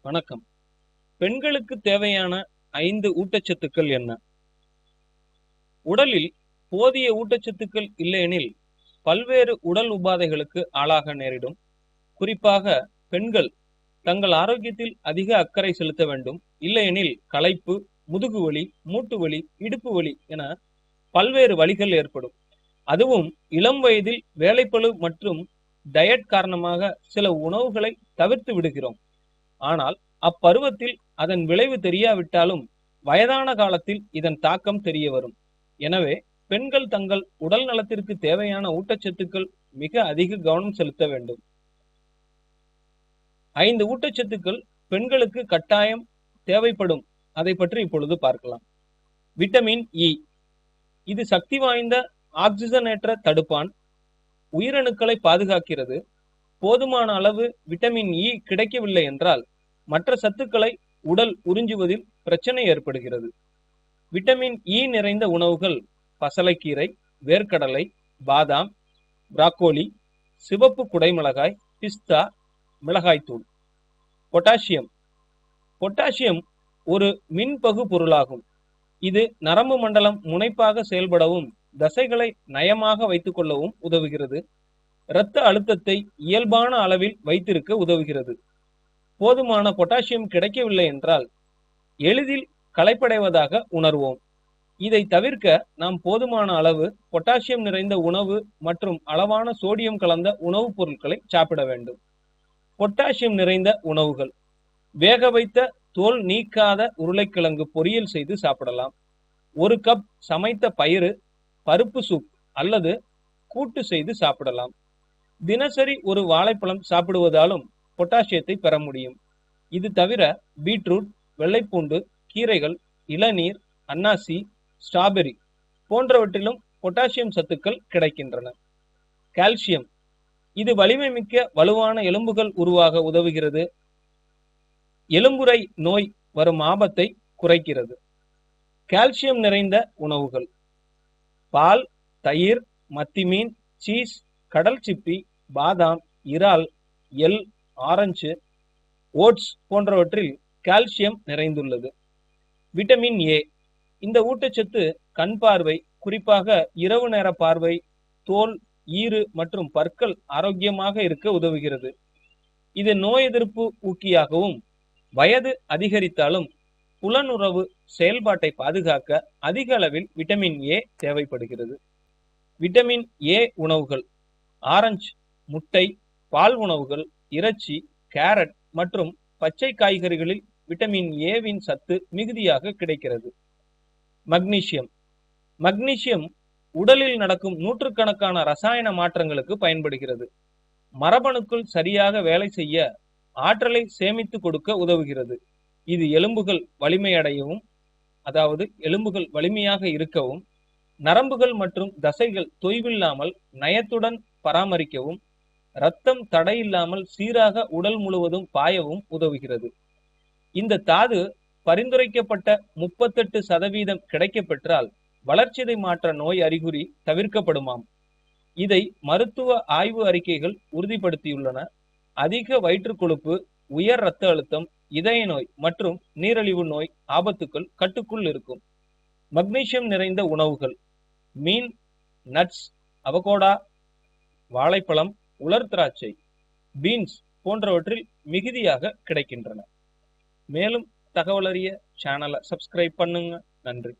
வணக்கம். பெண்களுக்கு தேவையான 5 ஊட்டச்சத்துக்கள் என்ன? உடலில் போதிய ஊட்டச்சத்துக்கள் இல்லையெனில் பல்வேறு உடல் உபாதைகளுக்கு ஆளாக நேரிடும். குறிப்பாக பெண்கள் தங்கள் ஆரோக்கியத்தில் அதிக அக்கறை செலுத்த வேண்டும். இல்லையெனில் களைப்பு, முதுகுவலி, மூட்டு வலி, இடுப்பு வலி என பல்வேறு வலிகள் ஏற்படும். அதுவும் இளம் வயதில் வேலைப்பளு மற்றும் டயட் காரணமாக சில உணவுகளை தவிர்த்து விடுகிறோம். ஆனால் அப்பருவத்தில் அதன் விளைவு தெரியாவிட்டாலும் வயதான காலத்தில் இதன் தாக்கம் தெரிய வரும். எனவே பெண்கள் தங்கள் உடல் நலத்திற்கு தேவையான ஊட்டச்சத்துக்கள் மிக அதிக கவனம் செலுத்த வேண்டும். 5 ஊட்டச்சத்துக்கள் பெண்களுக்கு கட்டாயம் தேவைப்படும். அதை பற்றி இப்பொழுது பார்க்கலாம். Vitamin E. இது சக்தி வாய்ந்த ஆக்சிஜனேற்ற தடுப்பான். உயிரணுக்களை பாதுகாக்கிறது. போதுமான அளவு விட்டமின் இ கிடைக்கவில்லை என்றால் மற்ற சத்துக்களை உடல் உறிஞ்சுவதில் பிரச்சனை ஏற்படுகிறது. விட்டமின் இ நிறைந்த உணவுகள் பசலைக்கீரை, வேர்க்கடலை, பாதாம், பிராக்கோலி, சிவப்பு குடைமிளகாய், பிஸ்தா, மிளகாய்த்தூள். பொட்டாசியம். பொட்டாசியம் ஒரு மின்பகு பொருளாகும். இது நரம்பு மண்டலம் முனைப்பாக செயல்படவும் தசைகளை நயமாக வைத்துக் கொள்ளவும் உதவுகிறது. இரத்த அழுத்தத்தை இயல்பான அளவில் வைத்திருக்க உதவுகிறது. போதுமான பொட்டாசியம் கிடைக்கவில்லை என்றால் எளிதில் களைப்படைவதாக உணர்வோம். இதை தவிர்க்க நாம் போதுமான அளவு பொட்டாசியம் நிறைந்த உணவு மற்றும் அளவான சோடியம் கலந்த உணவுப் பொருட்களை சாப்பிட வேண்டும். பொட்டாசியம் நிறைந்த உணவுகள்: வேக வைத்த தோல் நீக்காத உருளைக்கிழங்கு பொரியல் செய்து சாப்பிடலாம். 1 கப் சமைத்த பயிறு பருப்பு சூப் அல்லது கூட்டு செய்து சாப்பிடலாம். தினசரி ஒரு வாழைப்பழம் சாப்பிடுவதாலும் பொட்டாசியத்தை பெற முடியும். இது தவிர பீட்ரூட், வெள்ளைப்பூண்டு, கீரைகள், இளநீர், அன்னாசி, ஸ்ட்ராபெரி போன்றவற்றிலும் பொட்டாசியம் சத்துக்கள் கிடைக்கின்றன. கால்சியம். இது வலிமை மிக்க வலுவான எலும்புகள் உருவாக உதவுகிறது. எலும்புரை நோய் வரும் ஆபத்தை குறைக்கிறது. கால்சியம் நிறைந்த உணவுகள்: பால், தயிர், மத்திமீன், சீஸ், கடல் சிப்பி, பாதாம், இறால், எள், ஆரஞ்சு, ஓட்ஸ் போன்றவற்றில் கால்சியம் நிறைந்துள்ளது. Vitamin A. இந்த ஊட்டச்சத்து கண் பார்வை, குறிப்பாக இரவு நேர பார்வை, தோல், ஈறு மற்றும் பற்கள் ஆரோக்கியமாக இருக்க உதவுகிறது. இது நோய் எதிர்ப்பு ஊக்கியாகவும் வயது அதிகரித்தாலும் புலனுறவு செயல்பாட்டை பாதுகாக்க அதிக அளவில் விட்டமின் ஏ தேவைப்படுகிறது. விட்டமின் ஏ உணவுகள்: ஆரஞ்சு, முட்டை, பால் உணவுகள், இறைச்சி, கேரட் மற்றும் பச்சை காய்கறிகளில் விட்டமின் ஏவின் சத்து மிகுதியாக கிடைக்கிறது. மக்னீசியம். மக்னீசியம் உடலில் நடக்கும் நூற்றுக்கணக்கான ரசாயன மாற்றங்களுக்கு பயன்படுகிறது. மரபணுக்கள் சரியாக வேலை செய்ய ஆற்றலை சேமித்து கொடுக்க உதவுகிறது. இது எலும்புகள் வலிமையடையவும், அதாவது எலும்புகள் வலிமையாக இருக்கவும், நரம்புகள் மற்றும் தசைகள் தொய்வில்லாமல் நயத்துடன் பராமரிக்கவும், இரத்தம் தடையில்லாமல் சீராக உடல் முழுவதும் பாயவும் உதவுகிறது. இந்த தாது பரிந்துரைக்கப்பட்ட 38% கிடைக்கப்பெற்றால் வளர்சிதை மாற்ற நோய் அறிகுறி தவிர்க்கப்படுமாம். இதை மருத்துவ ஆய்வு அறிக்கைகள் உறுதிப்படுத்தியுள்ளன. அதிக வயிற்றுக் கொழுப்பு, உயர் இரத்த அழுத்தம், இதய நோய் மற்றும் நீரிழிவு நோய் ஆபத்துக்கள் கட்டுக்குள் இருக்கும். மக்னீசியம் நிறைந்த உணவுகள்: மீன், நட்ஸ், அவகோடா, வாழைப்பழம், உலர் திராட்சை, பீன்ஸ் போன்றவற்றில் மிகுதியாக கிடைக்கின்றன. மேலும் தகவல் அறிய சேனலை சப்ஸ்கிரைப் பண்ணுங்க. நன்றி.